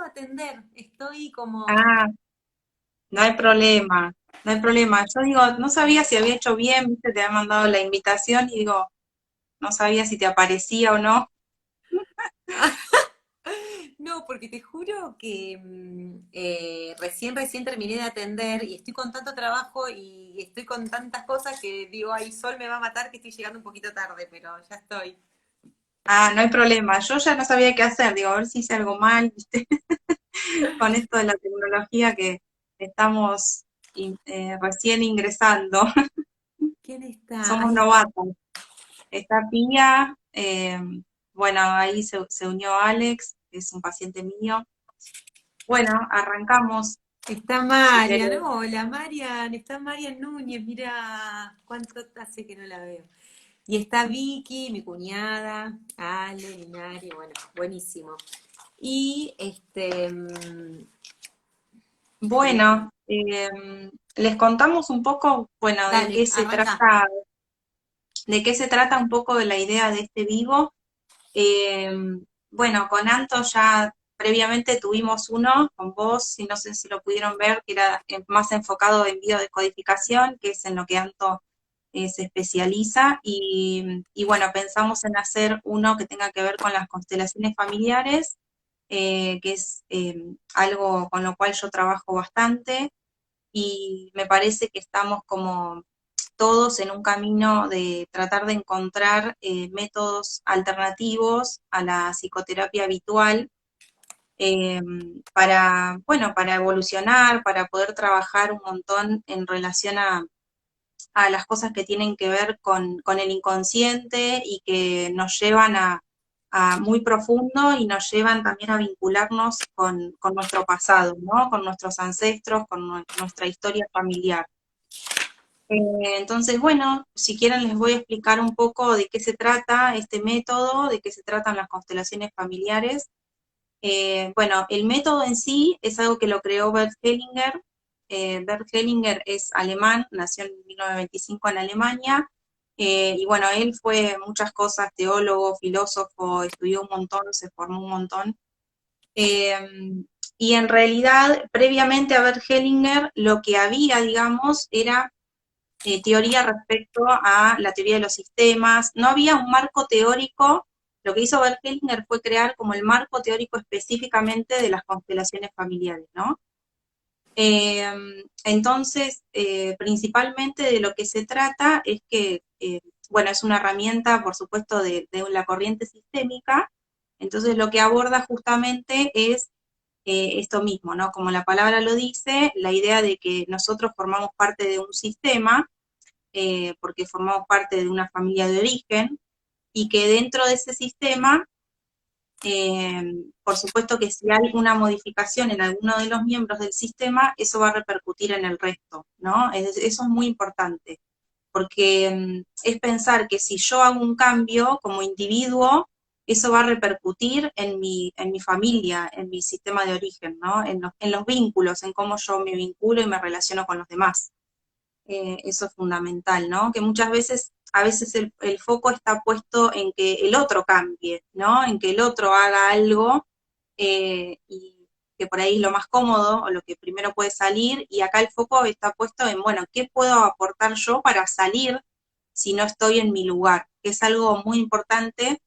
a atender. Estoy como... Ah, no hay problema, no hay problema. Yo digo, no sabía si había hecho bien, viste, te había mandado la invitación y digo, no sabía si te aparecía o no. No, porque te juro que recién terminé de atender y estoy con tanto trabajo y estoy con tantas cosas que digo, ay, Sol me va a matar que estoy llegando un poquito tarde, pero ya estoy. Ah, no hay problema. Yo ya no sabía qué hacer, digo, a ver si hice algo mal, viste, con esto de la tecnología que estamos recién ingresando. ¿Quién está? Somos Ahí está. novatos. Está Pía, bueno, ahí se unió Alex, que es un paciente mío. Bueno, arrancamos, Está si Marian, querés. hola Marian, está Marian Núñez, mira cuánto hace que no la veo. Y está Vicky, mi cuñada, Ale, Minari, bueno, buenísimo. Y le- Bueno, les contamos un poco, bueno, dale, arranca. de qué se trata un poco de la idea de este vivo. Eh, bueno, con Anto ya previamente tuvimos uno con vos, y no sé si lo pudieron ver, que era más enfocado en biodescodificación, que es en lo que Anto se especializa, y bueno, pensamos en hacer uno que tenga que ver con las constelaciones familiares, que es algo con lo cual yo trabajo bastante, y me parece que estamos como todos en un camino de tratar de encontrar métodos alternativos a la psicoterapia habitual, eh, para, bueno, para evolucionar, para poder trabajar un montón en relación a las cosas que tienen que ver con el inconsciente y que nos llevan a muy profundo y nos llevan también a vincularnos con nuestro pasado, ¿no? Con nuestros ancestros, con nuestra historia familiar. Entonces, bueno, si quieren les voy a explicar un poco de qué se trata este método, de qué se tratan las constelaciones familiares. Bueno, el método en sí es algo que lo creó Bert Hellinger. Bert Hellinger es alemán, nació en 1925 en Alemania, y bueno, él fue muchas cosas, teólogo, filósofo, estudió un montón, se formó un montón. Eh, y en realidad, previamente a Bert Hellinger, lo que había, digamos, era teoría respecto a la teoría de los sistemas. No había un marco teórico. Lo que hizo Bert Hellinger fue crear como el marco teórico específicamente de las constelaciones familiares, ¿no? Eh, entonces, principalmente de lo que se trata es que, bueno, es una herramienta, por supuesto, de la corriente sistémica. Entonces, lo que aborda justamente es esto mismo, ¿no? Como la palabra lo dice, la idea de que nosotros formamos parte de un sistema, porque formamos parte de una familia de origen, y que dentro de ese sistema, eh, por supuesto que si hay una modificación en alguno de los miembros del sistema, eso va a repercutir en el resto, ¿no? Eso es muy importante, porque es pensar que si yo hago un cambio como individuo, eso va a repercutir en mi familia, en mi sistema de origen, ¿no? En los vínculos, en cómo yo me vinculo y me relaciono con los demás. Eso es fundamental, ¿no? Que muchas veces, a veces el foco está puesto en que el otro cambie, ¿no? En que el otro haga algo, y que por ahí es lo más cómodo o lo que primero puede salir, y acá el foco está puesto en, bueno, ¿qué puedo aportar yo para salir si no estoy en mi lugar? Que es algo muy importante,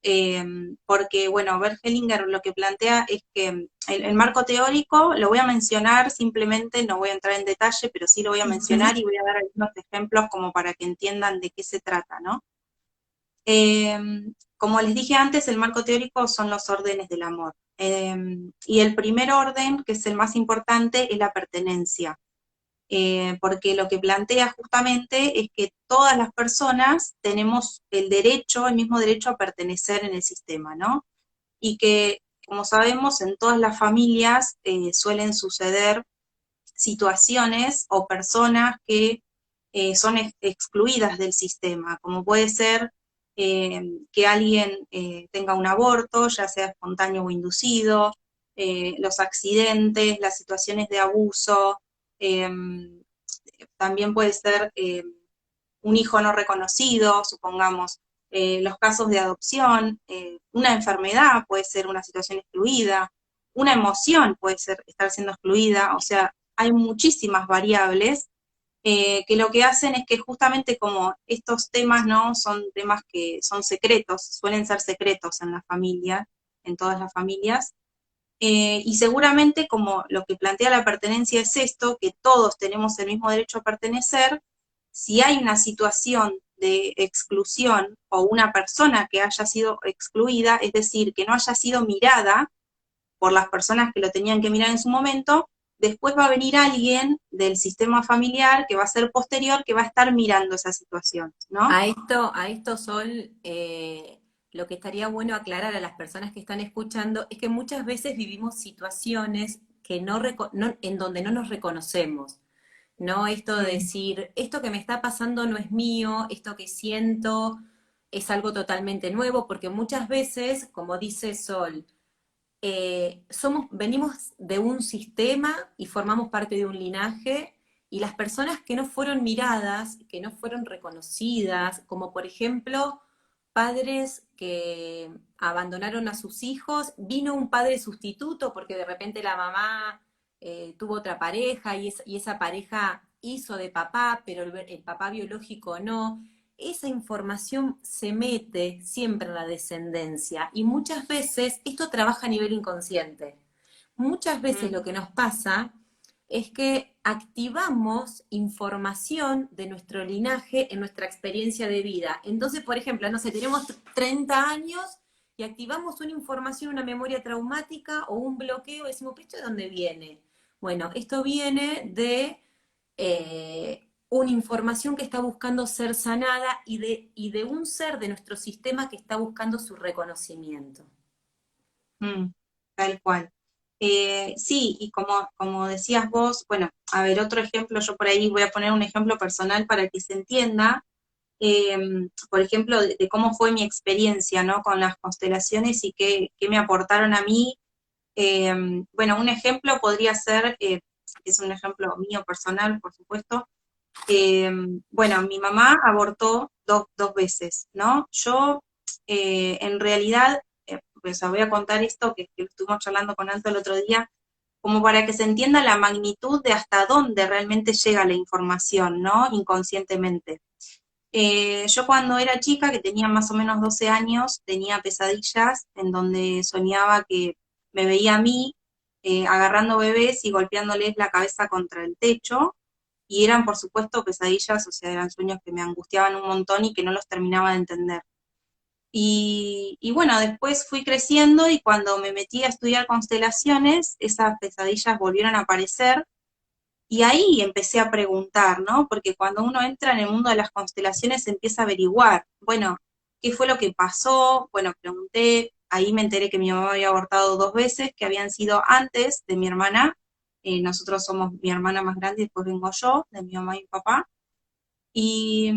eh, porque, bueno, Bert Hellinger lo que plantea es que el marco teórico lo voy a mencionar simplemente, no voy a entrar en detalle, pero sí lo voy a Ujú. mencionar y voy a dar algunos ejemplos como para que entiendan de qué se trata, ¿no? Eh, Como les dije antes, el marco teórico son los órdenes del amor. Y el primer orden, que es el más importante, es la pertenencia, porque lo que plantea justamente es que todas las personas tenemos el derecho, el mismo derecho a pertenecer en el sistema, ¿no? Y que, como sabemos, en todas las familias suelen suceder situaciones o personas que son excluidas del sistema, como puede ser que alguien tenga un aborto, ya sea espontáneo o inducido, los accidentes, las situaciones de abuso, eh, también puede ser un hijo no reconocido, supongamos, los casos de adopción, una enfermedad puede ser una situación excluida, una emoción puede ser estar siendo excluida, o sea, hay muchísimas variables que lo que hacen es que justamente como estos temas no son temas que son secretos, suelen ser secretos en la familia, en todas las familias, y seguramente como lo que plantea la pertenencia es esto, que todos tenemos el mismo derecho a pertenecer, si hay una situación de exclusión o una persona que haya sido excluida, es decir, que no haya sido mirada por las personas que lo tenían que mirar en su momento, después va a venir alguien del sistema familiar que va a ser posterior, que va a estar mirando esa situación, ¿no? A esto, Sol, lo que estaría bueno aclarar a las personas que están escuchando es que muchas veces vivimos situaciones que en donde no nos reconocemos, ¿no? Esto de Mm, decir, esto que me está pasando no es mío, esto que siento es algo totalmente nuevo, porque muchas veces, como dice Sol, venimos de un sistema y formamos parte de un linaje, y las personas que no fueron miradas, que no fueron reconocidas, como por ejemplo padres que abandonaron a sus hijos, vino un padre sustituto porque de repente la mamá tuvo otra pareja y esa pareja hizo de papá, pero el papá biológico no. Esa información se mete siempre en la descendencia y muchas veces esto trabaja a nivel inconsciente. Muchas veces mm, lo que nos pasa es que activamos información de nuestro linaje en nuestra experiencia de vida. Entonces, por ejemplo, no sé, tenemos 30 años y activamos una información, una memoria traumática o un bloqueo, y decimos, ¿esto de dónde viene? Bueno, esto viene de una información que está buscando ser sanada y de un ser de nuestro sistema que está buscando su reconocimiento. mm, tal cual. Sí, y como decías vos, bueno, a ver, otro ejemplo, yo por ahí voy a poner un ejemplo personal para que se entienda, por ejemplo, de cómo fue mi experiencia, ¿no? Con las constelaciones y qué me aportaron a mí. Bueno, un ejemplo podría ser, es un ejemplo mío personal, por supuesto. Eh, bueno, mi mamá abortó dos veces, ¿no? Yo, en realidad, pues voy a contar esto que estuvimos charlando con Alto el otro día, como para que se entienda la magnitud de hasta dónde realmente llega la información, ¿no? Inconscientemente. Yo cuando era chica, que tenía más o menos 12 años, tenía pesadillas en donde soñaba que me veía a mí agarrando bebés y golpeándoles la cabeza contra el techo, y eran por supuesto pesadillas, o sea, eran sueños que me angustiaban un montón y que no los terminaba de entender. Y bueno, después fui creciendo y cuando me metí a estudiar constelaciones, esas pesadillas volvieron a aparecer y ahí empecé a preguntar, ¿no? Porque cuando uno entra en el mundo de las constelaciones empieza a averiguar, bueno, ¿qué fue lo que pasó? Bueno, pregunté, ahí me enteré que mi mamá había abortado dos veces, que habían sido antes de mi hermana. Nosotros somos mi hermana más grande y después vengo yo, de mi mamá y mi papá. Y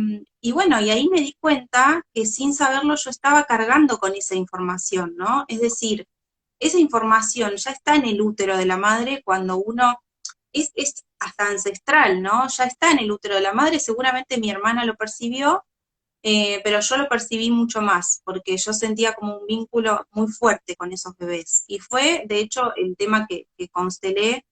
bueno, y ahí me di cuenta que sin saberlo yo estaba cargando con esa información, ¿no? Es decir, esa información ya está en el útero de la madre cuando uno es hasta ancestral, ¿no? Ya está en el útero de la madre, seguramente mi hermana lo percibió, pero yo lo percibí mucho más, porque yo sentía como un vínculo muy fuerte con esos bebés. Y fue, de hecho, el tema que constelé,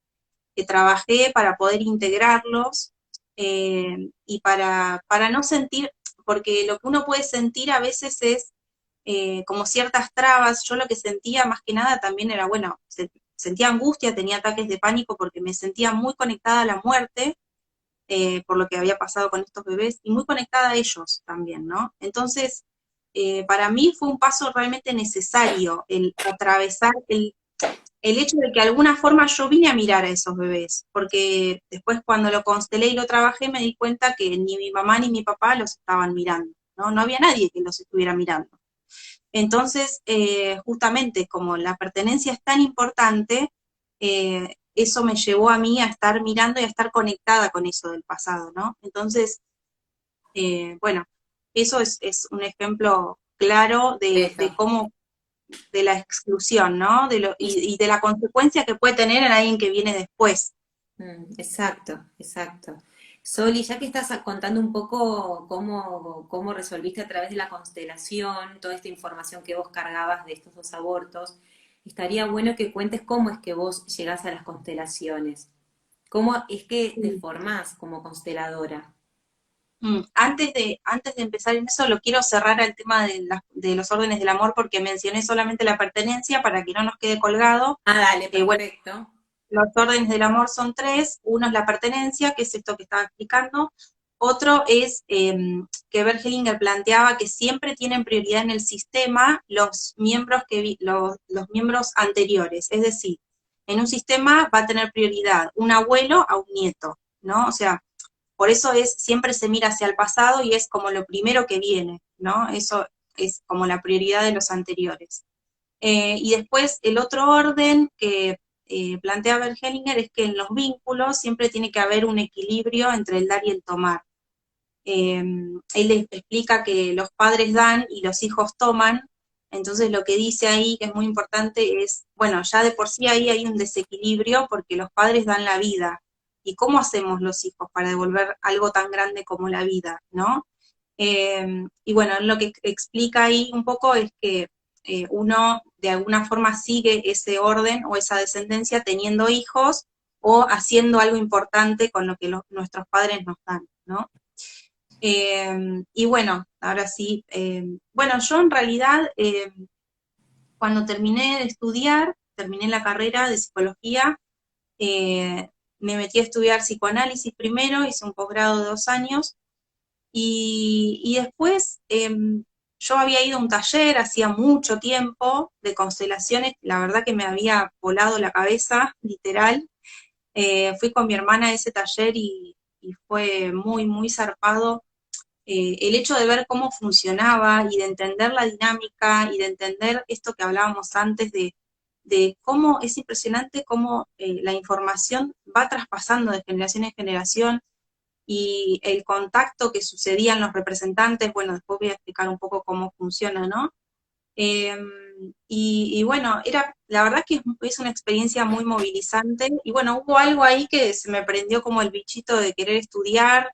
que trabajé para poder integrarlos y para no sentir, porque lo que uno puede sentir a veces es como ciertas trabas. Yo lo que sentía más que nada también era, bueno, sentía angustia, tenía ataques de pánico porque me sentía muy conectada a la muerte, por lo que había pasado con estos bebés, y muy conectada a ellos también, ¿no? Entonces, para mí fue un paso realmente necesario el atravesar el hecho de que de alguna forma yo vine a mirar a esos bebés, porque después cuando lo constelé y lo trabajé me di cuenta que ni mi mamá ni mi papá los estaban mirando, ¿no? No había nadie que los estuviera mirando. Entonces, justamente como la pertenencia es tan importante, eso me llevó a mí a estar mirando y a estar conectada con eso del pasado, ¿no? Entonces, bueno, eso es un ejemplo claro Bello. de cómo, de la exclusión, ¿no? Y de la consecuencia que puede tener en alguien que viene después. Exacto, exacto. Soli, ya que estás contando un poco cómo resolviste a través de la constelación toda esta información que vos cargabas de estos dos abortos, estaría bueno que cuentes cómo es que vos llegás a las constelaciones. ¿Cómo es que te Sí. formás como consteladora? Antes de empezar en eso, lo quiero cerrar al tema de los órdenes del amor porque mencioné solamente la pertenencia para que no nos quede colgado. Ah, dale, Bueno, perfecto. los órdenes del amor son tres. Uno es la pertenencia, que es esto que estaba explicando. Otro es que Bert Hellinger planteaba que siempre tienen prioridad en el sistema los miembros anteriores. Es decir, en un sistema va a tener prioridad un abuelo a un nieto, ¿no? O sea, por eso siempre se mira hacia el pasado y es como lo primero que viene, ¿no? Eso es como la prioridad de los anteriores. Y después el otro orden que plantea Bert Hellinger es que en los vínculos siempre tiene que haber un equilibrio entre el dar y el tomar. Él les explica que los padres dan y los hijos toman, entonces lo que dice ahí, que es muy importante, es, bueno, ya de por sí ahí hay un desequilibrio porque los padres dan la vida. ¿Y cómo hacemos los hijos para devolver algo tan grande como la vida, no? Y bueno, lo que explica ahí un poco es que uno de alguna forma sigue ese orden o esa descendencia teniendo hijos o haciendo algo importante con lo que nuestros padres nos dan, ¿no? Y bueno, ahora sí, bueno, yo en realidad cuando terminé de estudiar, terminé la carrera de psicología, eh, me metí a estudiar psicoanálisis primero, hice un posgrado de 2 años y después yo había ido a un taller hacía mucho tiempo de constelaciones, la verdad que me había volado la cabeza, literal. Fui con mi hermana a ese taller y fue muy, muy zarpado el hecho de ver cómo funcionaba y de entender la dinámica y de entender esto que hablábamos antes de cómo es impresionante cómo la información va traspasando de generación en generación y el contacto que sucedían los representantes, bueno, después voy a explicar un poco cómo funciona, ¿no? Eh, y bueno, la verdad que es una experiencia muy movilizante y bueno, hubo algo ahí que se me prendió como el bichito de querer estudiar,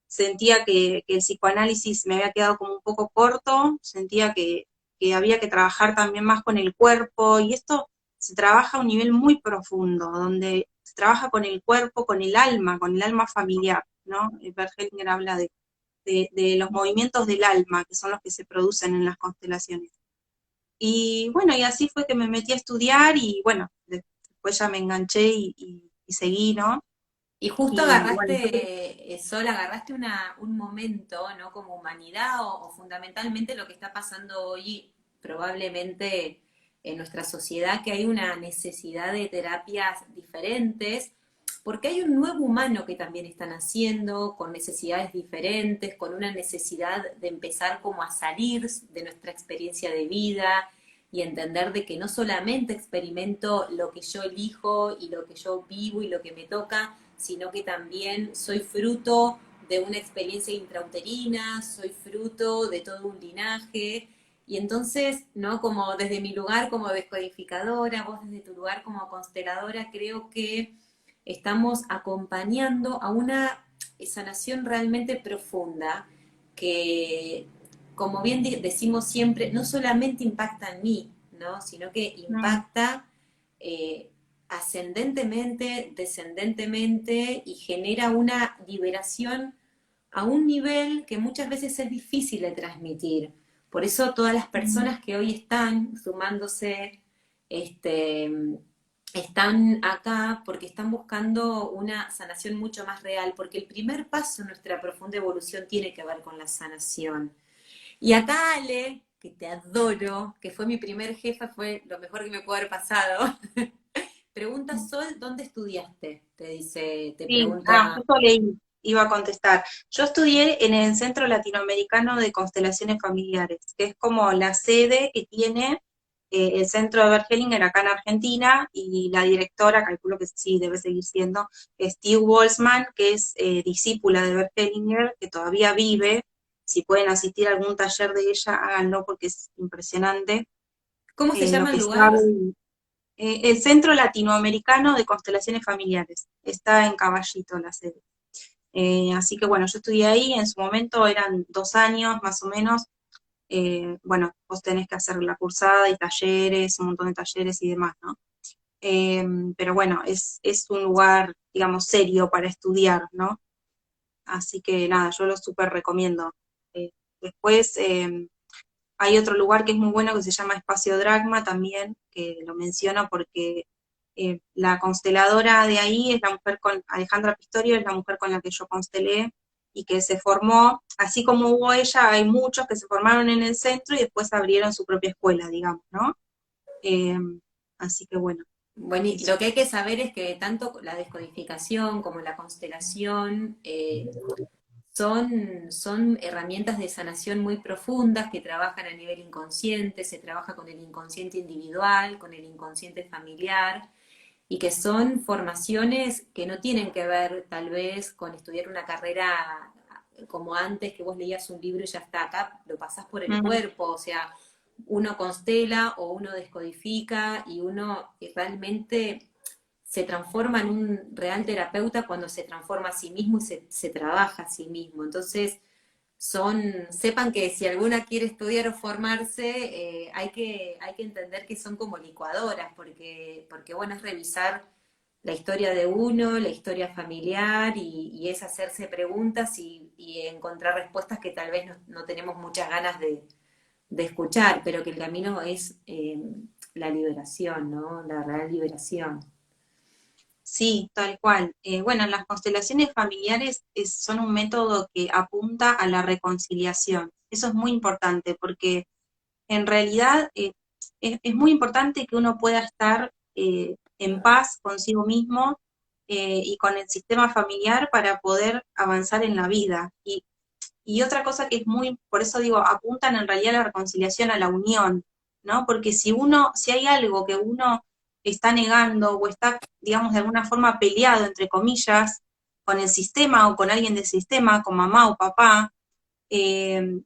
sentía que el psicoanálisis me había quedado como un poco corto, sentía que había que trabajar también más con el cuerpo, y esto se trabaja a un nivel muy profundo, donde se trabaja con el cuerpo, con el alma familiar, ¿no? Bert Hellinger habla de los movimientos del alma, que son los que se producen en las constelaciones. Y bueno, y así fue que me metí a estudiar y bueno, después ya me enganché y seguí, ¿no? Y justo Y bueno, agarraste, Sol, agarraste un momento, ¿no? Como humanidad o fundamentalmente lo que está pasando hoy probablemente en nuestra sociedad, que hay una necesidad de terapias diferentes, porque hay un nuevo humano que también están haciendo, con necesidades diferentes, con una necesidad de empezar como a salir de nuestra experiencia de vida y entender de que no solamente experimento lo que yo elijo y lo que yo vivo y lo que me toca, sino que también soy fruto de una experiencia intrauterina, soy fruto de todo un linaje. Y entonces, ¿no? Como desde mi lugar como descodificadora, vos desde tu lugar como consteladora, creo que estamos acompañando a una sanación realmente profunda que, como bien decimos siempre, no solamente impacta en mí, ¿no? Sino que mm, impacta eh, ascendentemente, descendentemente y genera una liberación a un nivel que muchas veces es difícil de transmitir. Por eso todas las mm, personas que hoy están sumándose, este, están acá porque están buscando una sanación mucho más real, porque el primer paso en nuestra profunda evolución tiene que ver con la sanación. Y acá Ale, que te adoro, que fue mi primer jefa, fue lo mejor que me pudo haber pasado. Pregunta mm. Sol, ¿dónde estudiaste? Te dice, te Sí, pregunta. justo leí, iba a contestar. Yo estudié en el Centro Latinoamericano de Constelaciones Familiares, que es como la sede que tiene el centro de Bert Hellinger acá en Argentina, y la directora, calculo que sí, debe seguir siendo, es Steve Boltzmann, que es discípula de Bert Hellinger, que todavía vive. Si pueden asistir a algún taller de ella, háganlo porque es impresionante ¿Cómo se lo llama el que lugar? sabe. El Centro Latinoamericano de Constelaciones Familiares está en Caballito, la sede. Así que bueno, yo estudié ahí, en su momento eran 2 años más o menos, bueno, vos tenés que hacer la cursada y talleres, un montón de talleres y demás, ¿no? Pero bueno, es un lugar, digamos, serio para estudiar, ¿no? Así que nada, yo lo súper recomiendo. Eh, Después hay otro lugar que es muy bueno que se llama Espacio Dragma también, que lo menciono porque la consteladora de ahí es la mujer con, Alejandra Pistorio es la mujer con la que yo constelé y que se formó, así como hubo ella, hay muchos que se formaron en el centro y después abrieron su propia escuela, digamos, ¿no? Eh, Así que bueno, Bueno, y eso. lo que hay que saber es que tanto la descodificación como la constelación son herramientas de sanación muy profundas que trabajan a nivel inconsciente, se trabaja con el inconsciente individual, con el inconsciente familiar, y que son formaciones que no tienen que ver tal vez con estudiar una carrera como antes, que vos leías un libro y ya está acá, lo pasás por el Mm, cuerpo, o sea, uno constela o uno descodifica y uno realmente se transforma en un real terapeuta cuando se transforma a sí mismo y se trabaja a sí mismo. Entonces, sepan que si alguna quiere estudiar o formarse, hay que entender que son como licuadoras, porque bueno, es revisar la historia de uno, la historia familiar, y es hacerse preguntas y encontrar respuestas que tal vez no tenemos muchas ganas de escuchar, pero que el camino es la liberación, ¿no? La real liberación. sí, tal cual. Bueno, las constelaciones familiares son un método que apunta a la reconciliación. Eso es muy importante porque en realidad es muy importante que uno pueda estar en paz consigo mismo y con el sistema familiar para poder avanzar en la vida. Y otra cosa que es muy, por eso digo, apuntan en realidad a la reconciliación, a la unión, ¿no? Porque si hay algo que uno está negando o está, digamos, de alguna forma peleado, entre comillas, con el sistema o con alguien del sistema, con mamá o papá, eh,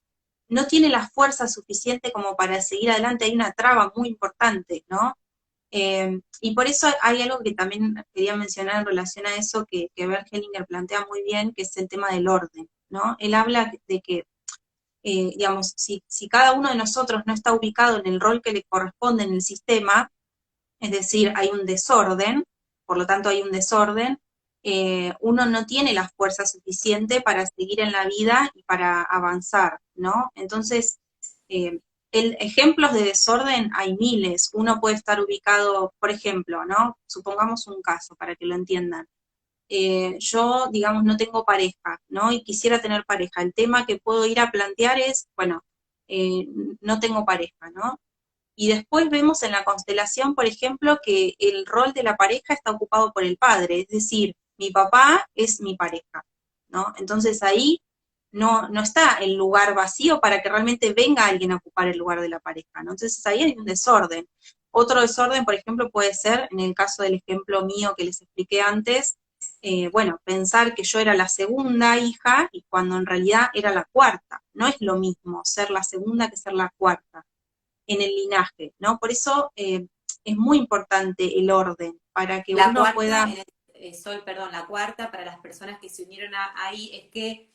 no tiene la fuerza suficiente como para seguir adelante, hay una traba muy importante, ¿no? Y por eso hay algo que también quería mencionar en relación a eso que Bert Hellinger plantea muy bien, que es el tema del orden, ¿no? Él habla de que, digamos, si cada uno de nosotros no está ubicado en el rol que le corresponde en el sistema, es decir, hay un desorden, por lo tanto hay un desorden, uno no tiene la fuerza suficiente para seguir en la vida y para avanzar, ¿no? Entonces, eh, ejemplos de desorden hay miles. Uno puede estar ubicado, por ejemplo, ¿no? Supongamos un caso para que lo entiendan. Yo, digamos, no tengo pareja, ¿no? Y quisiera tener pareja. El tema que puedo ir a plantear es, bueno, eh, no tengo pareja, ¿no? Y después vemos en la constelación, por ejemplo, que el rol de la pareja está ocupado por el padre, es decir, mi papá es mi pareja, ¿no? Entonces ahí no está el lugar vacío para que realmente venga alguien a ocupar el lugar de la pareja, ¿no? Entonces ahí hay un desorden. Otro desorden, por ejemplo, puede ser, en el caso del ejemplo mío que les expliqué antes, bueno, pensar que yo era la segunda hija y cuando en realidad era la cuarta. No es lo mismo ser la segunda que ser la cuarta en el linaje, ¿no? Por eso es muy importante el orden, para que La uno cuarta, pueda... Sol, perdón, la cuarta para las personas que se unieron ahí es que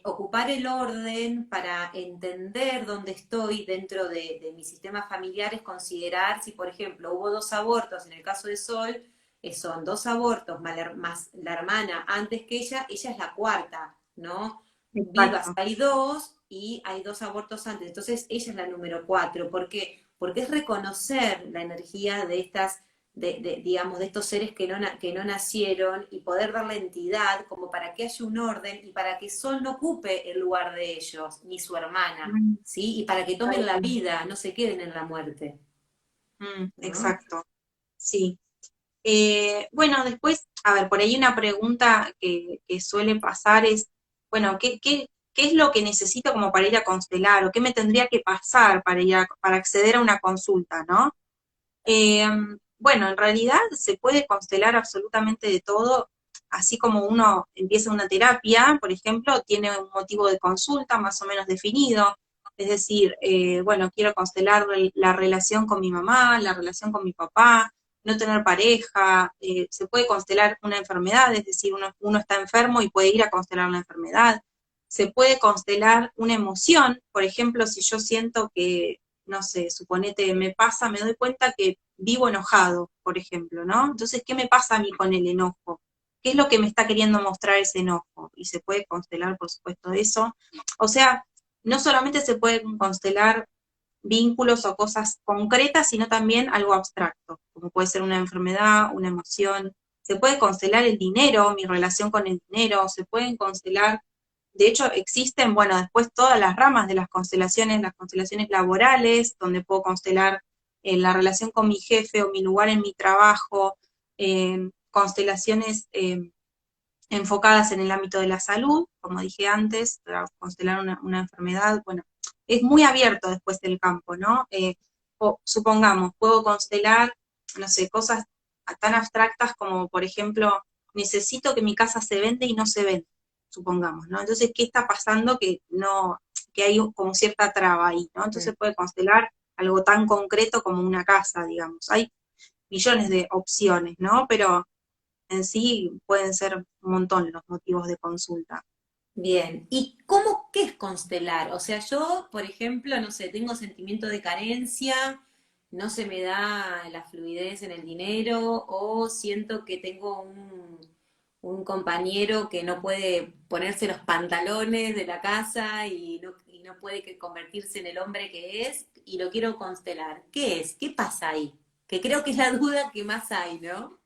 ocupar el orden para entender dónde estoy dentro de mi sistema familiar es considerar si, por ejemplo, hubo dos abortos, en el caso de Sol, son dos abortos más la hermana antes que ella es la cuarta, ¿no? Vivas Exacto. hay dos y hay dos abortos antes, entonces ella es la número cuatro. ¿Por qué? Porque es reconocer la energía de estas digamos, de estos seres que no nacieron y poder darle entidad como para que haya un orden y para que Sol no ocupe el lugar de ellos, ni su hermana, Mm, ¿sí? Y para que tomen la vida, no se queden en la muerte, ¿no? exacto, sí. Bueno, después, a ver, por ahí una pregunta que suele pasar es, bueno, ¿qué es lo que necesito como para ir a constelar o qué me tendría que pasar para para acceder a una consulta, ¿no? Eh, bueno, en realidad se puede constelar absolutamente de todo, así como uno empieza una terapia, por ejemplo, tiene un motivo de consulta más o menos definido, es decir, bueno, quiero constelar la relación con mi mamá, la relación con mi papá, no tener pareja, se puede constelar una enfermedad, es decir, uno está enfermo y puede ir a constelar una enfermedad, se puede constelar una emoción, por ejemplo, si yo siento que, no sé, suponete, me doy cuenta que vivo enojado, por ejemplo, ¿no? Entonces, ¿qué me pasa a mí con el enojo? ¿Qué es lo que me está queriendo mostrar ese enojo? Y se puede constelar, por supuesto, eso. O sea, no solamente se pueden constelar vínculos o cosas concretas, sino también algo abstracto, como puede ser una enfermedad, una emoción. Se puede constelar el dinero, mi relación con el dinero, se pueden constelar, de hecho existen, bueno, después todas las ramas de las constelaciones laborales, donde puedo constelar la relación con mi jefe o mi lugar en mi trabajo, constelaciones enfocadas en el ámbito de la salud, como dije antes, para constelar una enfermedad, bueno, es muy abierto después del campo, ¿no? Supongamos, puedo constelar, no sé, cosas tan abstractas como, por ejemplo, necesito que mi casa se vende y no se vende, supongamos, ¿no? Entonces, ¿qué está pasando que no, que hay como cierta traba ahí, ¿no? Entonces puede constelar algo tan concreto como una casa, digamos. Hay millones de opciones, ¿no? Pero en sí pueden ser un montón los motivos de consulta. Bien, ¿y cómo, qué es constelar? O sea, yo, por ejemplo, no sé, tengo sentimiento de carencia, no se me da la fluidez en el dinero, o siento que tengo un compañero que no puede ponerse los pantalones de la casa y no puede convertirse en el hombre que es, y lo quiero constelar. ¿Qué es? ¿Qué pasa ahí? Que creo que es la duda que más hay, ¿no?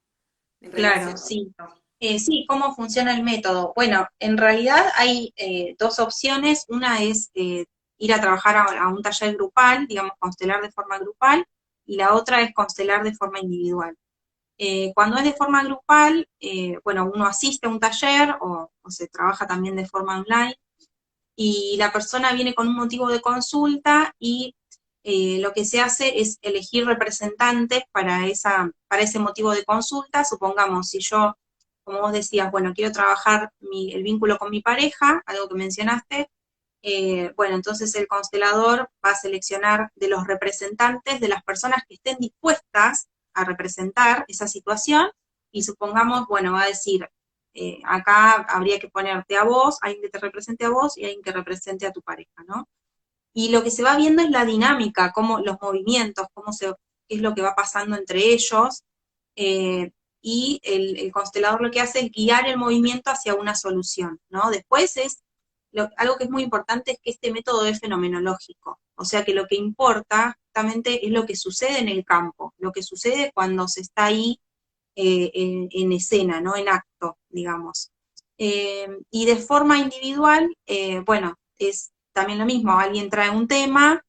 En Claro, relación a sí. esto. Sí, ¿cómo funciona el método? Bueno, en realidad hay dos opciones. Una es ir a trabajar a un taller grupal, digamos, constelar de forma grupal, y la otra es constelar de forma individual. Cuando es de forma grupal, bueno, uno asiste a un taller o se trabaja también de forma online y la persona viene con un motivo de consulta y lo que se hace es elegir representantes para ese motivo de consulta. Supongamos, si yo, como vos decías, bueno, quiero trabajar el vínculo con mi pareja, algo que mencionaste, bueno, entonces el constelador va a seleccionar de los representantes, de las personas que estén dispuestas a representar esa situación, y supongamos, bueno, va a decir, acá habría que ponerte a vos, alguien que te represente a vos y alguien que represente a tu pareja, ¿no? Y lo que se va viendo es la dinámica, cómo los movimientos, qué es lo que va pasando entre ellos, eh, y el constelador lo que hace es guiar el movimiento hacia una solución, ¿no? Después algo que es muy importante es que este método es fenomenológico, o sea que lo que importa justamente es lo que sucede en el campo, lo que sucede cuando se está ahí en escena, ¿no? En acto, digamos. Y de forma individual, bueno, es también lo mismo, alguien trae un tema,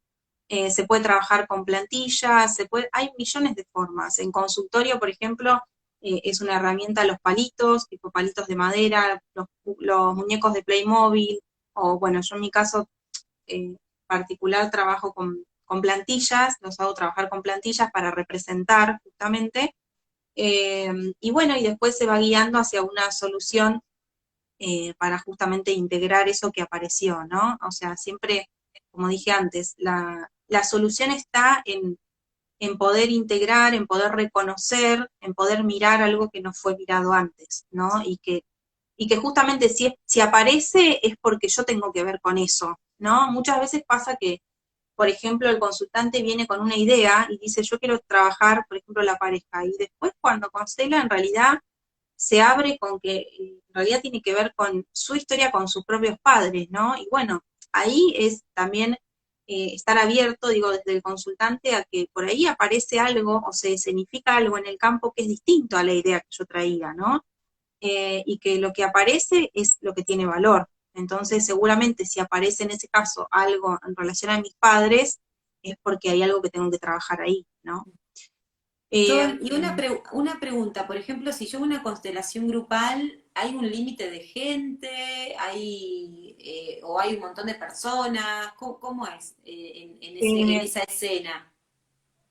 se puede trabajar con plantillas, hay millones de formas. En consultorio, por ejemplo, es una herramienta los palitos, tipo palitos de madera, los muñecos de Playmobil, o bueno, yo en mi caso particular trabajo con plantillas, los hago trabajar con plantillas para representar justamente, y bueno, y después se va guiando hacia una solución para justamente integrar eso que apareció, ¿no? O sea, siempre, como dije antes, la solución está en poder integrar, en poder reconocer, en poder mirar algo que no fue mirado antes, ¿no? Y que justamente si aparece es porque yo tengo que ver con eso, ¿no? Muchas veces pasa que, por ejemplo, el consultante viene con una idea y dice, yo quiero trabajar, por ejemplo, la pareja, y después cuando constela, en realidad se abre con que en realidad tiene que ver con su historia con sus propios padres, ¿no? Y bueno, ahí es también estar abierto, digo, desde el consultante a que por ahí aparece algo o se escenifica algo en el campo que es distinto a la idea que yo traía, ¿no? Y que lo que aparece es lo que tiene valor. Entonces, seguramente si aparece en ese caso algo en relación a mis padres, es porque hay algo que tengo que trabajar ahí, ¿no? Sol, Eh, y una pregunta, por ejemplo, si yo hago una constelación grupal, ¿hay un límite de gente? ¿O hay un montón de personas? ¿Cómo es en eh, esa escena?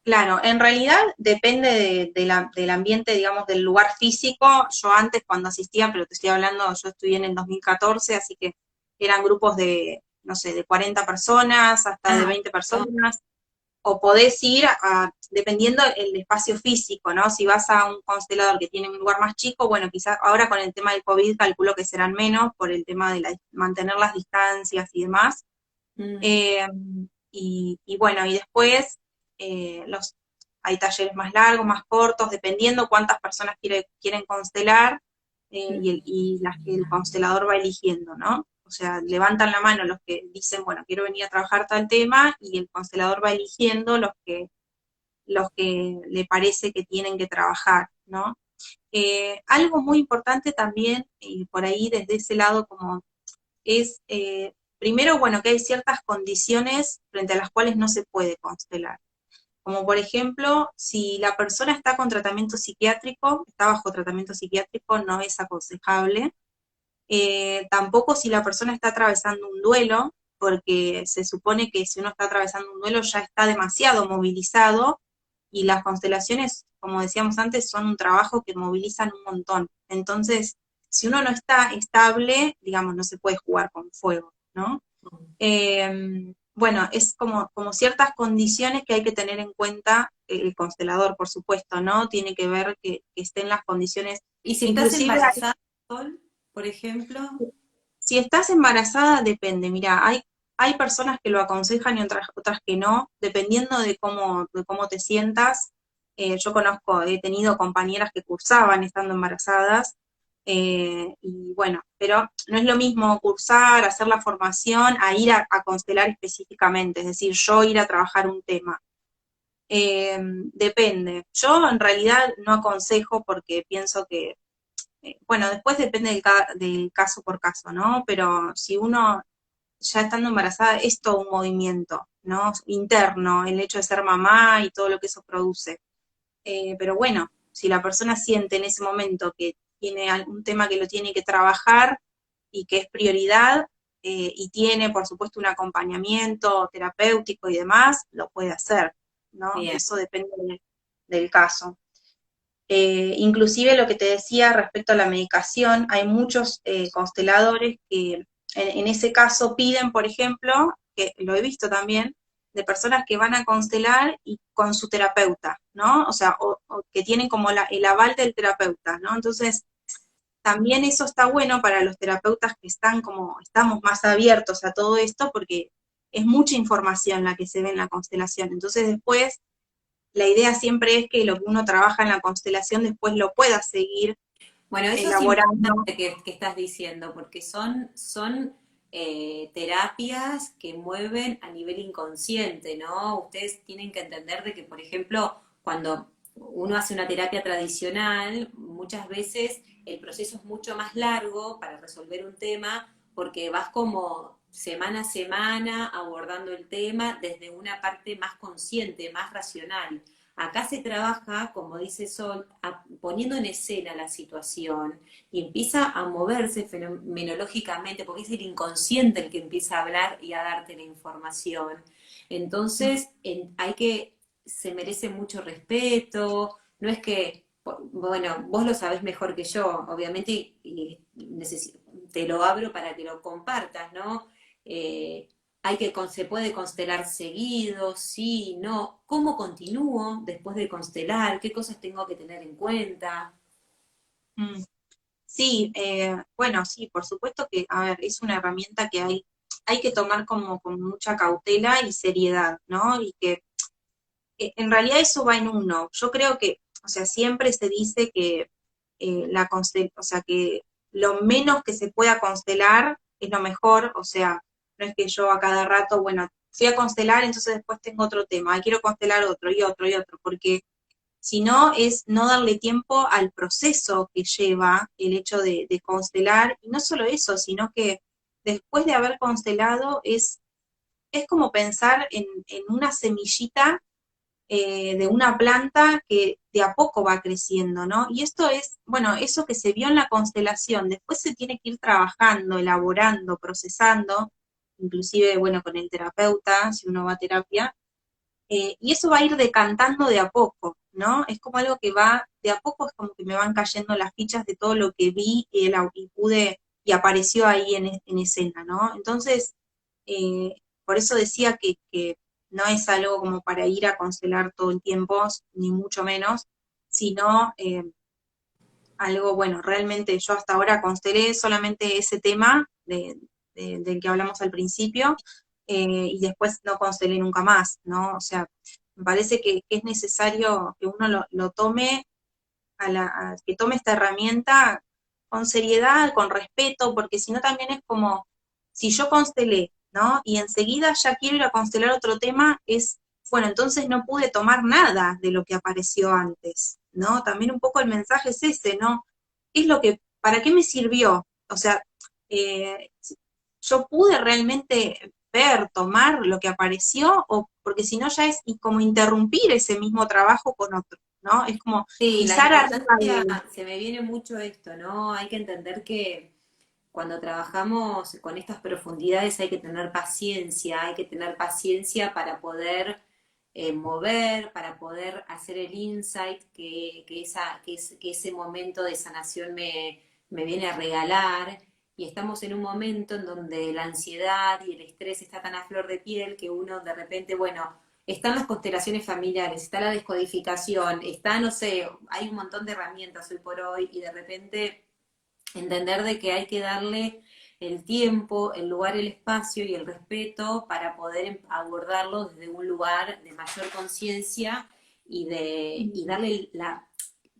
Claro, en realidad depende del ambiente, digamos, del lugar físico. Yo antes cuando asistía, pero te estoy hablando, yo estudié en el 2014, así que eran grupos de, no sé, de 40 personas hasta de Ah, 20 personas, o podés ir a dependiendo el espacio físico, ¿no? Si vas a un constelador que tiene un lugar más chico, bueno, quizás ahora con el tema del COVID calculo que serán menos por el tema de mantener las distancias y demás. Mm, Eh, y bueno, y después hay talleres más largos, más cortos, dependiendo cuántas personas quieren constelar y las que el constelador va eligiendo, ¿no? O sea, levantan la mano los que dicen, bueno, quiero venir a trabajar tal tema, y el constelador va eligiendo los que le parece que tienen que trabajar, ¿no? Algo muy importante también, por ahí desde ese lado, como es, primero, bueno, que hay ciertas condiciones frente a las cuales no se puede constelar. Como por ejemplo, si la persona está con tratamiento psiquiátrico, está bajo tratamiento psiquiátrico, no es aconsejable. Tampoco si la persona está atravesando un duelo, porque se supone que si uno está atravesando un duelo ya está demasiado movilizado, y las constelaciones, como decíamos antes, son un trabajo que movilizan un montón. Entonces, si uno no está estable, digamos, no se puede jugar con fuego, ¿no? Bueno, es como ciertas condiciones que hay que tener en cuenta el constelador, por supuesto, ¿no? Tiene que ver que estén las condiciones, ¿y si estás inclusive embarazada, Sol, por ejemplo? si estás embarazada, depende. Mira, hay personas que lo aconsejan y otras que no, dependiendo de cómo te sientas. Yo conozco, he tenido compañeras que cursaban estando embarazadas, y bueno, pero no es lo mismo cursar, hacer la formación, a ir a constelar específicamente, es decir, yo ir a trabajar un tema. Depende. Yo en realidad no aconsejo porque pienso que bueno, después depende del caso por caso, ¿no? Pero si uno ya estando embarazada es todo un movimiento, ¿no? Interno, el hecho de ser mamá y todo lo que eso produce. Pero bueno, si la persona siente en ese momento que tiene algún tema que lo tiene que trabajar y que es prioridad, y tiene, por supuesto, un acompañamiento terapéutico y demás, lo puede hacer, ¿no? Bien. Eso depende del caso. Inclusive lo que te decía respecto a la medicación, hay muchos consteladores que en ese caso piden, por ejemplo, que lo he visto también, de personas que van a constelar y con su terapeuta, ¿no? O sea, o que tienen como el aval del terapeuta, ¿no? Entonces, también eso está bueno para los terapeutas que estamos más abiertos a todo esto, porque es mucha información la que se ve en la constelación. Entonces, después la idea siempre es que lo que uno trabaja en la constelación después lo pueda seguir Bueno, eso es elaborando. importante que estás diciendo, porque son terapias que mueven a nivel inconsciente, ¿no? Ustedes tienen que entender de que, por ejemplo, cuando uno hace una terapia tradicional, muchas veces el proceso es mucho más largo para resolver un tema, porque vas como semana a semana abordando el tema desde una parte más consciente, más racional. Acá se trabaja, como dice Sol, poniendo en escena la situación y empieza a moverse fenomenológicamente, porque es el inconsciente el que empieza a hablar y a darte la información. Entonces, se merece mucho respeto, no es que, bueno, vos lo sabés mejor que yo, obviamente, te lo abro para que lo compartas, ¿no? Eh, se puede constelar seguido, sí, no. ¿Cómo continúo después de constelar? ¿Qué cosas tengo que tener en cuenta? Mm. Sí, bueno, sí, por supuesto que, a ver, es una herramienta que hay que tomar como con mucha cautela y seriedad, ¿no? Y que en realidad eso va en uno. Yo creo que, o sea, siempre se dice que o sea, que lo menos que se pueda constelar es lo mejor, o sea, no es que yo a cada rato, bueno, fui a constelar, entonces después tengo otro tema, quiero constelar otro y otro y otro, porque si no es no darle tiempo al proceso que lleva el hecho de constelar, y no solo eso, sino que después de haber constelado es como pensar en una semillita de una planta que de a poco va creciendo, ¿no? Y esto es, bueno, eso que se vio en la constelación, después se tiene que ir trabajando, elaborando, procesando, inclusive, bueno, con el terapeuta, si uno va a terapia, y eso va a ir decantando de a poco, ¿no? Es como algo que va, de a poco es como que me van cayendo las fichas de todo lo que vi y pude, y apareció ahí en escena, ¿no? Entonces, por eso decía que no es algo como para ir a constelar todo el tiempo, ni mucho menos, sino algo, bueno, realmente yo hasta ahora constelé solamente ese tema del que hablamos al principio, y después no constelé nunca más, ¿no? O sea, me parece que es necesario que uno lo tome, que tome esta herramienta con seriedad, con respeto, porque si no también es como, si yo constelé, ¿no? Y enseguida ya quiero ir a constelar otro tema, bueno, entonces no pude tomar nada de lo que apareció antes, ¿no? También un poco el mensaje es ese, ¿no? ¿Qué es lo que, para qué me sirvió? O sea, eh, yo pude realmente ver, tomar lo que apareció, o porque si no ya es como interrumpir ese mismo trabajo con otro, ¿no? Es como Sí, la pisar arriba importancia, de... se me viene mucho esto, ¿no? Hay que entender que cuando trabajamos con estas profundidades hay que tener paciencia para poder mover, para poder hacer el insight que ese momento de sanación me viene a regalar. Y estamos en un momento en donde la ansiedad y el estrés está tan a flor de piel que uno de repente, bueno, están las constelaciones familiares, está la descodificación, está, no sé, hay un montón de herramientas hoy por hoy y de repente entender de que hay que darle el tiempo, el lugar, el espacio y el respeto para poder abordarlo desde un lugar de mayor conciencia y darle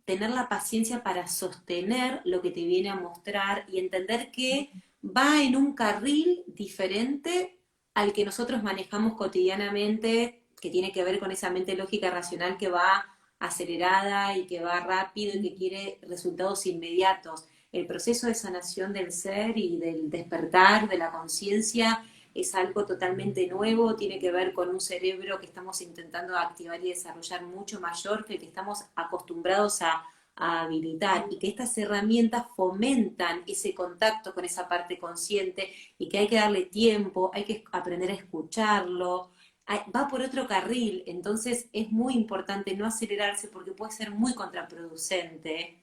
tener la paciencia para sostener lo que te viene a mostrar y entender que va en un carril diferente al que nosotros manejamos cotidianamente, que tiene que ver con esa mente lógica racional que va acelerada y que va rápido y que quiere resultados inmediatos. El proceso de sanación del ser y del despertar de la conciencia es algo totalmente nuevo, tiene que ver con un cerebro que estamos intentando activar y desarrollar mucho mayor que el que estamos acostumbrados a habilitar y que estas herramientas fomentan ese contacto con esa parte consciente y que hay que darle tiempo, hay que aprender a escucharlo, va por otro carril, entonces es muy importante no acelerarse porque puede ser muy contraproducente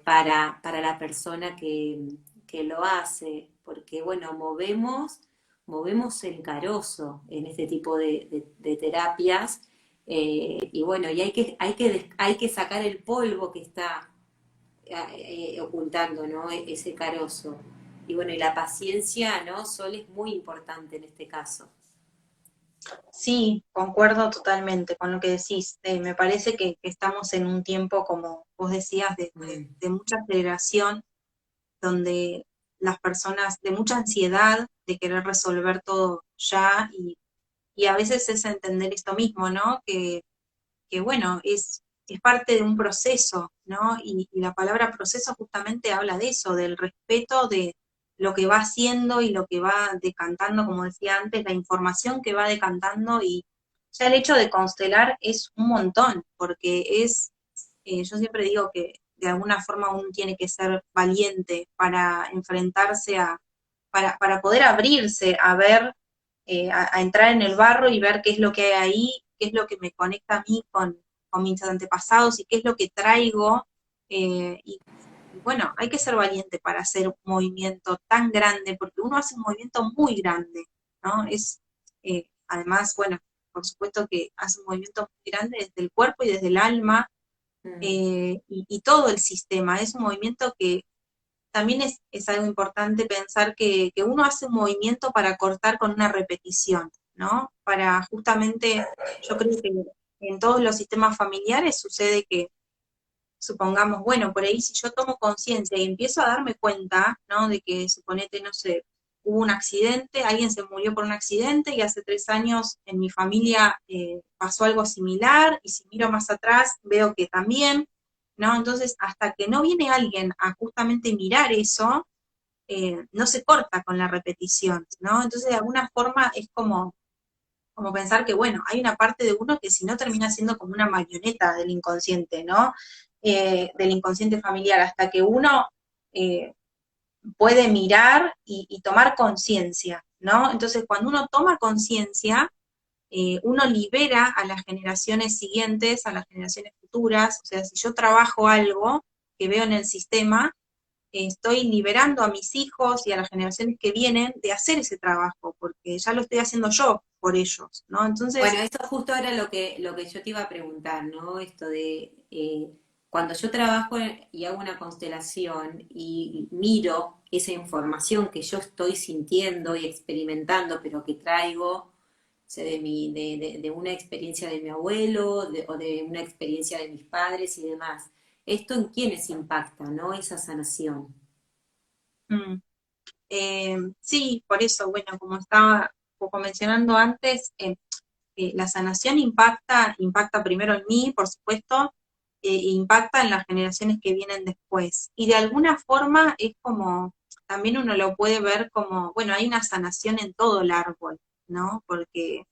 para la persona que lo hace, porque bueno, movemos el carozo en este tipo de terapias, y bueno, y hay que sacar el polvo que está ocultando, ¿no? Ese carozo. Y bueno, y la paciencia, ¿no? Sol es muy importante en este caso. Sí, concuerdo totalmente con lo que decís. Me parece que estamos en un tiempo, como vos decías, Mm. de mucha aceleración, donde las personas, de mucha ansiedad, de querer resolver todo ya, y a veces es entender esto mismo, ¿no? Que bueno, es parte de un proceso, ¿no? Y la palabra proceso justamente habla de eso, del respeto de lo que va haciendo y lo que va decantando, como decía antes, la información que va decantando, y ya el hecho de constelar es un montón, porque yo siempre digo que de alguna forma uno tiene que ser valiente para enfrentarse para poder abrirse a ver, a entrar en el barro y ver qué es lo que hay ahí, qué es lo que me conecta a mí con mis antepasados y qué es lo que traigo. Y bueno, hay que ser valiente para hacer un movimiento tan grande, porque uno hace un movimiento muy grande, ¿no? Además, bueno, por supuesto que hace un movimiento muy grande desde el cuerpo y desde el alma, Mm. y todo el sistema. Es un movimiento que también es algo importante pensar que uno hace un movimiento para cortar con una repetición, ¿no? Para justamente, yo creo que en todos los sistemas familiares sucede que, supongamos, bueno, por ahí si yo tomo conciencia y empiezo a darme cuenta, ¿no? De que, suponete, no sé, hubo un accidente, alguien se murió por un accidente y hace 3 años en mi familia pasó algo similar, y si miro más atrás veo que también, ¿no? Entonces, hasta que no viene alguien a justamente mirar eso, no se corta con la repetición, ¿no? Entonces, de alguna forma es como pensar que, bueno, hay una parte de uno que si no termina siendo como una marioneta del inconsciente, ¿no? Del inconsciente familiar, hasta que uno eh, puede mirar y tomar conciencia, ¿no? Entonces, cuando uno toma conciencia, uno libera a las generaciones siguientes, a las generaciones futuras. O sea, si yo trabajo algo que veo en el sistema, estoy liberando a mis hijos y a las generaciones que vienen de hacer ese trabajo, porque ya lo estoy haciendo yo por ellos, ¿no? Bueno, Entonces, eso justo era lo que yo te iba a preguntar, ¿no? Esto de cuando yo trabajo y hago una constelación y miro esa información que yo estoy sintiendo y experimentando, pero que traigo, sé, de una experiencia de mi abuelo o de una experiencia de mis padres y demás. ¿Esto en quiénes impacta, no? Esa sanación. mm, sí, por eso, bueno, como estaba un poco mencionando antes, la sanación impacta primero en mí, por supuesto, e impacta en las generaciones que vienen después. Y de alguna forma es como, también uno lo puede ver como, bueno, hay una sanación en todo el árbol, ¿no? Porque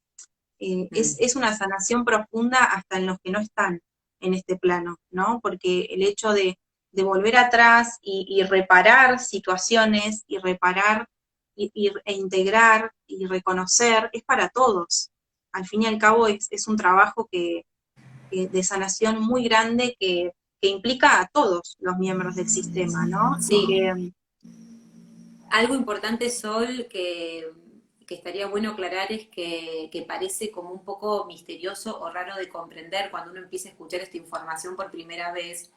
Mm, es una sanación profunda hasta en los que no están en este plano, ¿no? Porque el hecho de volver atrás y reparar situaciones y reparar e integrar y reconocer es para todos. Al fin y al cabo es un trabajo de sanación muy grande que implica a todos los miembros del sistema, ¿no? Y sí, que, algo importante, Sol, que estaría bueno aclarar es que parece como un poco misterioso o raro de comprender cuando uno empieza a escuchar esta información por primera vez,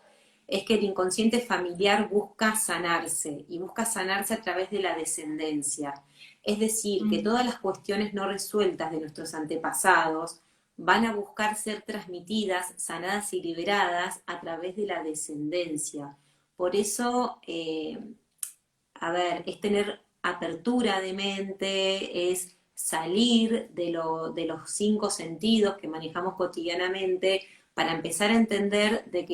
es que el inconsciente familiar busca sanarse y busca sanarse a través de la descendencia. Es decir, que mm, todas las cuestiones no resueltas de nuestros antepasados van a buscar ser transmitidas, sanadas y liberadas a través de la descendencia. Por eso, a ver, es tener apertura de mente, es salir de los cinco sentidos que manejamos cotidianamente para empezar a entender de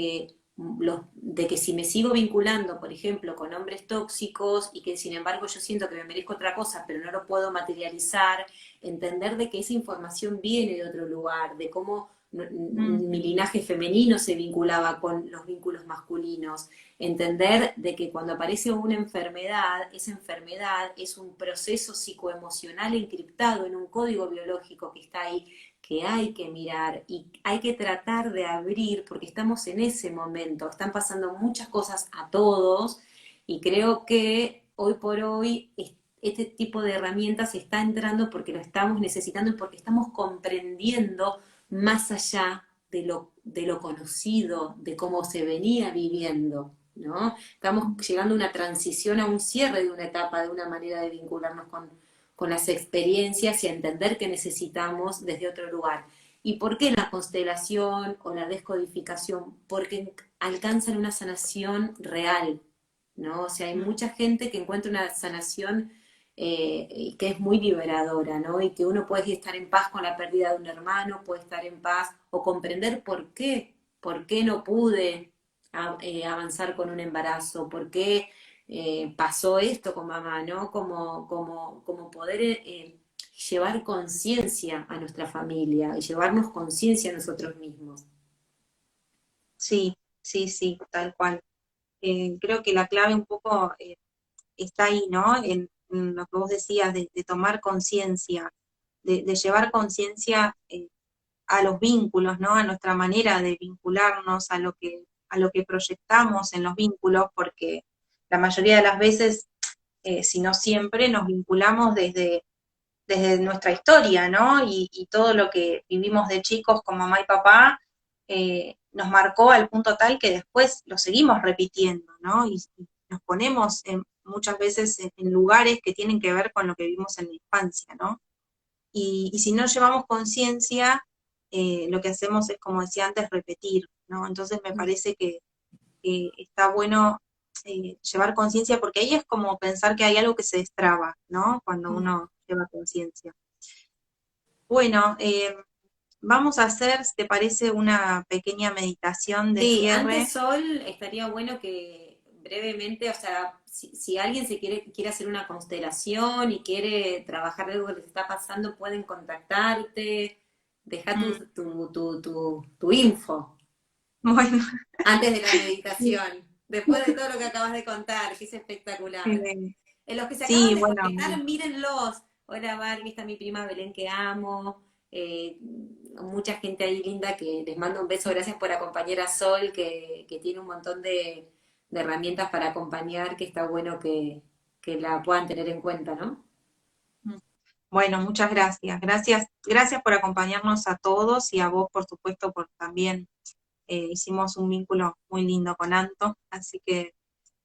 que si me sigo vinculando, por ejemplo, con hombres tóxicos y que sin embargo yo siento que me merezco otra cosa, pero no lo puedo materializar, entender de que esa información viene de otro lugar, de cómo mm, mi linaje femenino se vinculaba con los vínculos masculinos, entender de que cuando aparece una enfermedad, esa enfermedad es un proceso psicoemocional encriptado en un código biológico que está ahí, que hay que mirar y hay que tratar de abrir porque estamos en ese momento, están pasando muchas cosas a todos y creo que hoy por hoy este tipo de herramientas está entrando porque lo estamos necesitando y porque estamos comprendiendo más allá de lo conocido, de cómo se venía viviendo, ¿no? Estamos llegando a una transición, a un cierre de una etapa, de una manera de vincularnos con las experiencias y a entender que necesitamos desde otro lugar. ¿Y por qué la constelación o la descodificación? Porque alcanzan una sanación real, ¿no? O sea, hay mm, mucha gente que encuentra una sanación y que es muy liberadora, ¿no? Y que uno puede estar en paz con la pérdida de un hermano, puede estar en paz o comprender por qué no pude avanzar con un embarazo, por qué pasó esto con mamá, ¿no? Como poder llevar conciencia a nuestra familia y llevarnos conciencia a nosotros mismos. sí, sí, sí, tal cual. Creo que la clave un poco está ahí, ¿no? En lo que vos decías de tomar conciencia, de llevar conciencia a los vínculos, ¿no? A nuestra manera de vincularnos, a lo que proyectamos en los vínculos, porque la mayoría de las veces, si no siempre, nos vinculamos desde nuestra historia, ¿no? Y todo lo que vivimos de chicos con mamá y papá nos marcó al punto tal que después lo seguimos repitiendo, ¿no? Y nos ponemos muchas veces en lugares que tienen que ver con lo que vivimos en la infancia, ¿no? Y si no llevamos conciencia, lo que hacemos es, como decía antes, repetir, ¿no? Entonces me parece que está bueno llevar conciencia, porque ahí es como pensar que hay algo que se destraba, ¿no? Cuando uno lleva conciencia. Bueno, vamos a hacer, si te parece, una pequeña meditación de Sí, cierre. antes Sol, estaría bueno que brevemente, o sea, si alguien quiere hacer una constelación y quiere trabajar algo que les está pasando, pueden contactarte, deja Mm, tu info bueno, antes de la meditación, después de todo lo que acabas de contar, que es espectacular. eh, En los que se acaban sí, de bueno, conectar, mírenlos. Hola Barbie, está mi prima Belén que amo. Eh, Mucha gente ahí linda que les mando un beso. Gracias por acompañar a Sol, que tiene un montón de herramientas para acompañar que está bueno que la puedan tener en cuenta, ¿no? Bueno, muchas gracias. Gracias por acompañarnos a todos y a vos, por supuesto, por también hicimos un vínculo muy lindo con Anto, así que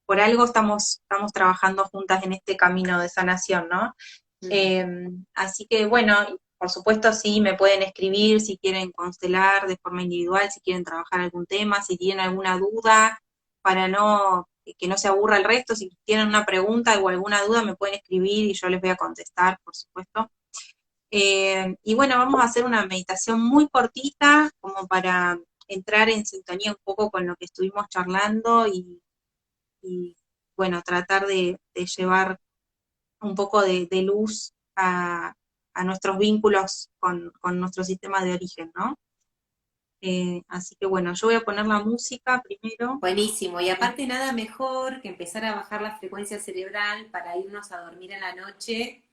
por algo estamos trabajando juntas en este camino de sanación, ¿no? Mm. Así que bueno, por supuesto sí, me pueden escribir si quieren constelar de forma individual, si quieren trabajar algún tema, si tienen alguna duda, para que no se aburra el resto, si tienen una pregunta o alguna duda me pueden escribir y yo les voy a contestar, por supuesto. Y bueno, vamos a hacer una meditación muy cortita, como para entrar en sintonía un poco con lo que estuvimos charlando y bueno, tratar de llevar un poco de luz a nuestros vínculos con nuestro sistema de origen, ¿no? Así que bueno, yo voy a poner la música primero. Buenísimo, y aparte nada mejor que empezar a bajar la frecuencia cerebral para irnos a dormir en la noche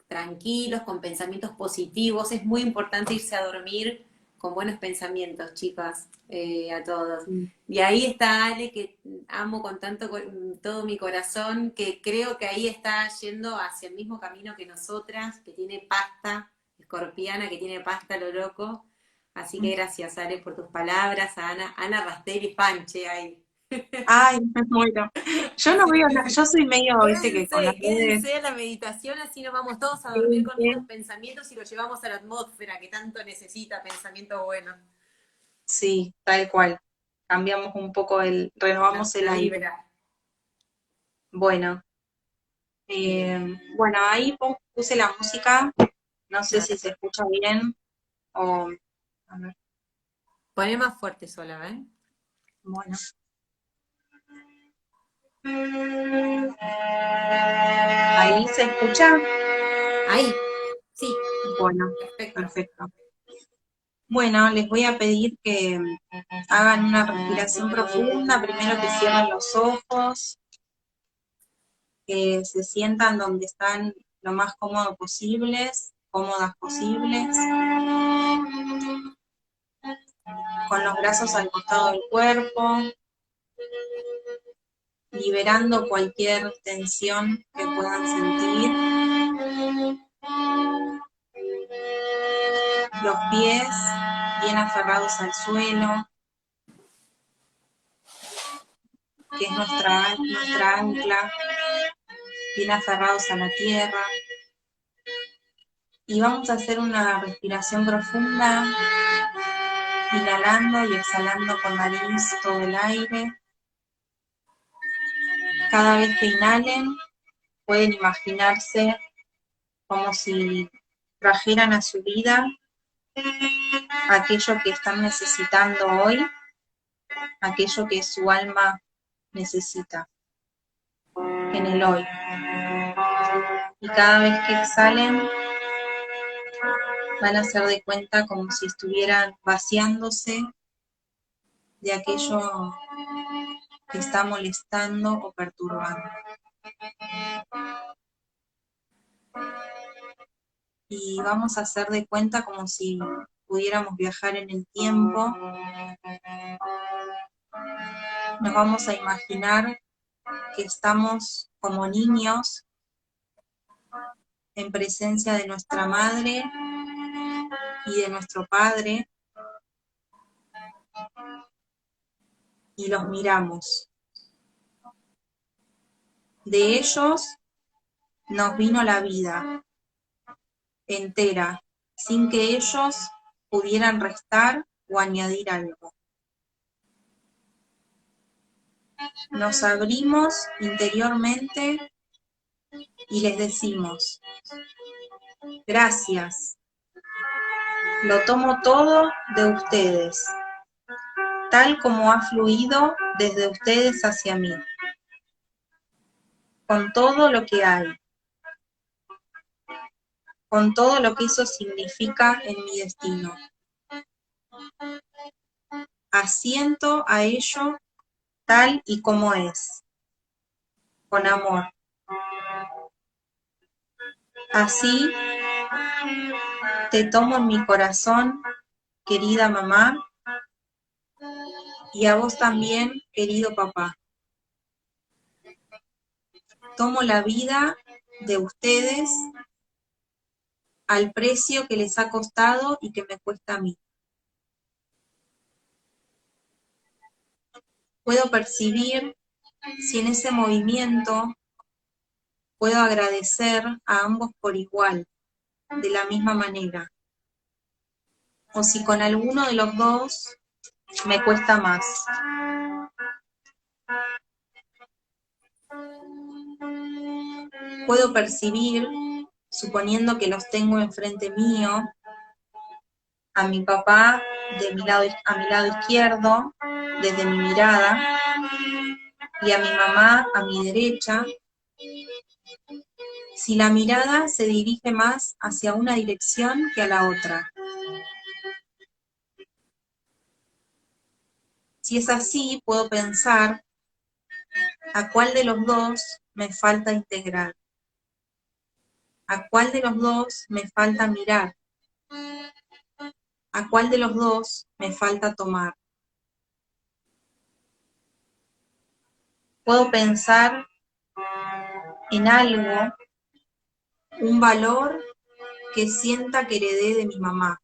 tranquilos, con pensamientos positivos. Es muy importante irse a dormir con buenos pensamientos, chicas, a todos. Y ahí está Ale, que amo con todo mi corazón, que creo que ahí está yendo hacia el mismo camino que nosotras, que tiene pasta, escorpiana, que tiene pasta a lo loco. Así que gracias, Ale, por tus palabras, a Ana Rastelli Panche ahí. Ay, me muero. Yo no veo nada, yo soy medio, viste, que con las redes, Quédense a la meditación, así nos vamos todos a dormir con lindos pensamientos y lo llevamos a la atmósfera que tanto necesita pensamiento bueno. sí, tal cual. Cambiamos un poco renovamos el La aire. vibra. Bueno, bueno, ahí puse la música, no sé A si ver, se escucha bien o, a ver, poné más fuerte sola, ¿eh? bueno. Ahí se escucha. Ahí, sí, Bueno, perfecto. perfecto. Bueno, les voy a pedir que hagan una respiración profunda, primero que cierren los ojos, que se sientan donde están lo más cómodas posibles, con los brazos al costado del cuerpo, liberando cualquier tensión que puedan sentir. Los pies bien aferrados al suelo, que es nuestra ancla, bien aferrados a la tierra. Y vamos a hacer una respiración profunda, inhalando y exhalando con nariz todo el aire. Cada vez que inhalen, pueden imaginarse como si trajeran a su vida aquello que están necesitando hoy, aquello que su alma necesita en el hoy. Y cada vez que exhalen, van a hacer de cuenta como si estuvieran vaciándose de aquello que está molestando o perturbando. Y vamos a hacer de cuenta como si pudiéramos viajar en el tiempo. Nos vamos a imaginar que estamos como niños en presencia de nuestra madre y de nuestro padre y los miramos. De ellos nos vino la vida entera, sin que ellos pudieran restar o añadir algo. Nos abrimos interiormente y les decimos, gracias, lo tomo todo de ustedes, tal como ha fluido desde ustedes hacia mí, con todo lo que hay, con todo lo que eso significa en mi destino. Asiento a ello tal y como es, con amor. Así te tomo en mi corazón, querida mamá, y a vos también, querido papá. Tomo la vida de ustedes al precio que les ha costado y que me cuesta a mí. Puedo percibir si en ese movimiento puedo agradecer a ambos por igual, de la misma manera, o si con alguno de los dos me cuesta más. Puedo percibir, suponiendo que los tengo enfrente mío, a mi papá a mi lado izquierdo, desde mi mirada, y a mi mamá a mi derecha, si la mirada se dirige más hacia una dirección que a la otra. Si es así, puedo pensar a cuál de los dos me falta integrar, a cuál de los dos me falta mirar, a cuál de los dos me falta tomar. Puedo pensar en algo, un valor que sienta que heredé de mi mamá,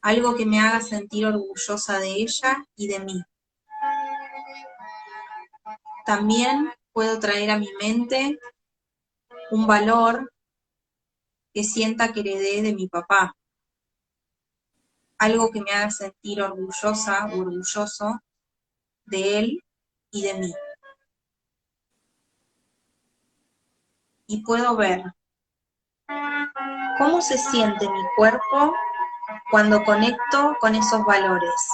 algo que me haga sentir orgullosa de ella y de mí. También puedo traer a mi mente un valor que sienta que heredé de mi papá, algo que me haga sentir orgullosa o orgulloso de él y de mí. Y puedo ver cómo se siente mi cuerpo cuando conecto con esos valores.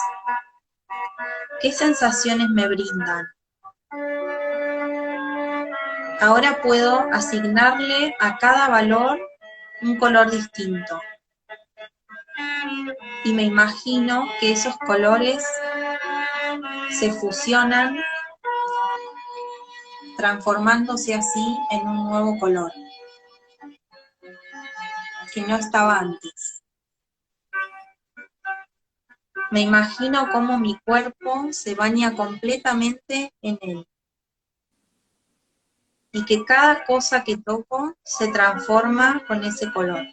¿Qué sensaciones me brindan? Ahora puedo asignarle a cada valor un color distinto. Y me imagino que esos colores se fusionan, transformándose así en un nuevo color, que no estaba antes. Me imagino cómo mi cuerpo se baña completamente en él. Y que cada cosa que toco se transforma con ese color.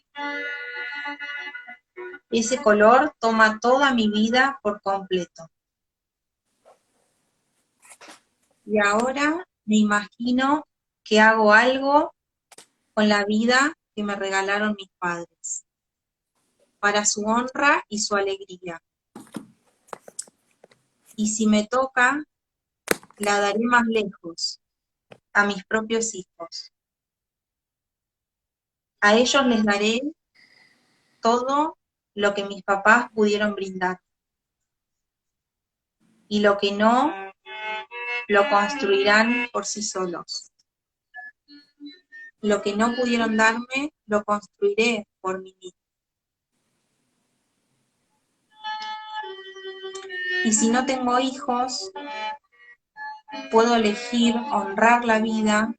Ese color toma toda mi vida por completo. Y ahora me imagino que hago algo con la vida que me regalaron mis padres, para su honra y su alegría. Y si me toca, la daré más lejos, a mis propios hijos. A ellos les daré todo lo que mis papás pudieron brindar. Y lo que no, lo construirán por sí solos. Lo que no pudieron darme, lo construiré por mí mismo. Y si no tengo hijos, puedo elegir honrar la vida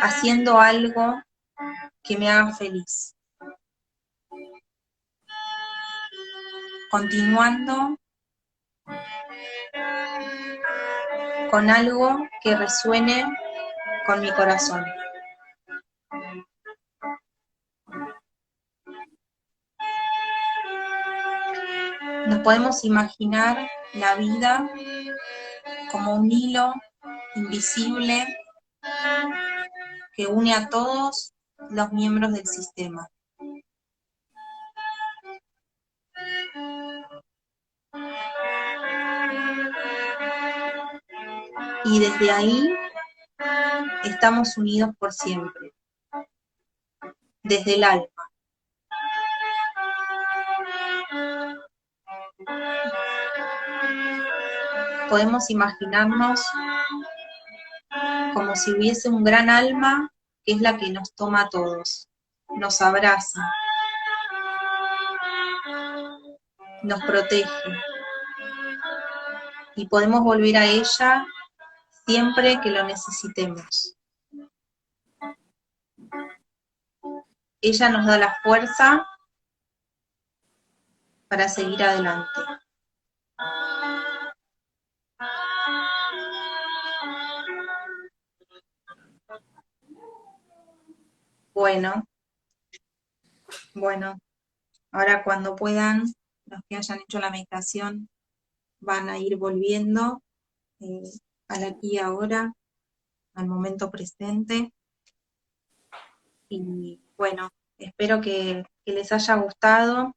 haciendo algo que me haga feliz. Continuando con algo que resuene con mi corazón. Nos podemos imaginar la vida como un hilo invisible que une a todos los miembros del sistema. Y desde ahí estamos unidos por siempre, desde el alma. Podemos imaginarnos como si hubiese un gran alma que es la que nos toma a todos, nos abraza, nos protege, y podemos volver a ella siempre que lo necesitemos. Ella nos da la fuerza para seguir adelante. Bueno, bueno, ahora cuando puedan, los que hayan hecho la meditación van a ir volviendo eh, al aquí y ahora, al momento presente. Y bueno, espero que les haya gustado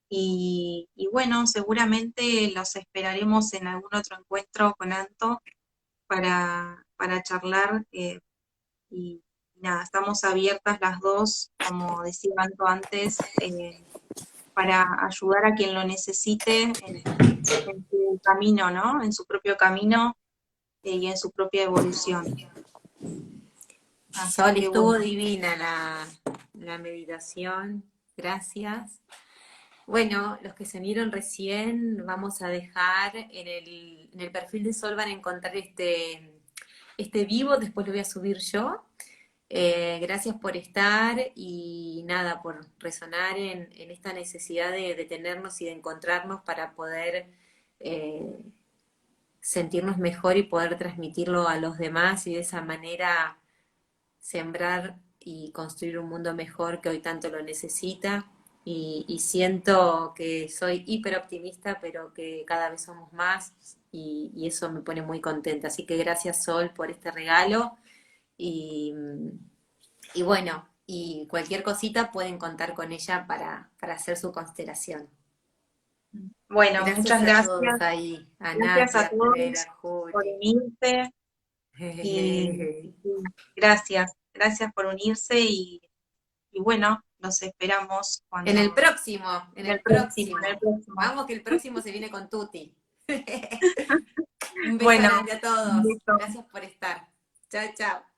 y bueno, seguramente los esperaremos en algún otro encuentro con Anto para charlar y nada, estamos abiertas las dos, como decía Anto antes, para ayudar a quien lo necesite en su camino, ¿no? En su propio camino y en su propia evolución. Así Sol, que estuvo bueno, divina la meditación, gracias. Bueno, los que se unieron recién, vamos a dejar en el perfil de Sol van a encontrar este vivo, después lo voy a subir yo. Gracias por estar y nada, por resonar en esta necesidad de detenernos y de encontrarnos para poder eh, sentirnos mejor y poder transmitirlo a los demás y de esa manera sembrar y construir un mundo mejor que hoy tanto lo necesita. Y siento que soy hiper optimista, pero que cada vez somos más y eso me pone muy contenta. Así que gracias Sol por este regalo y, y bueno, y cualquier cosita pueden contar con ella para hacer su constelación. bueno, Gracias muchas a todos gracias. ahí, a Gracias Nati, a a Fer, todos a por Juli. unirse y sí, gracias, gracias por unirse y bueno, los esperamos En el cuando próximo, en en el el próximo, en el próximo. próximo. Vamos que el próximo se viene con Tuti. Un beso Bueno, grande a un todos. beso. Gracias por estar. Chao, chao.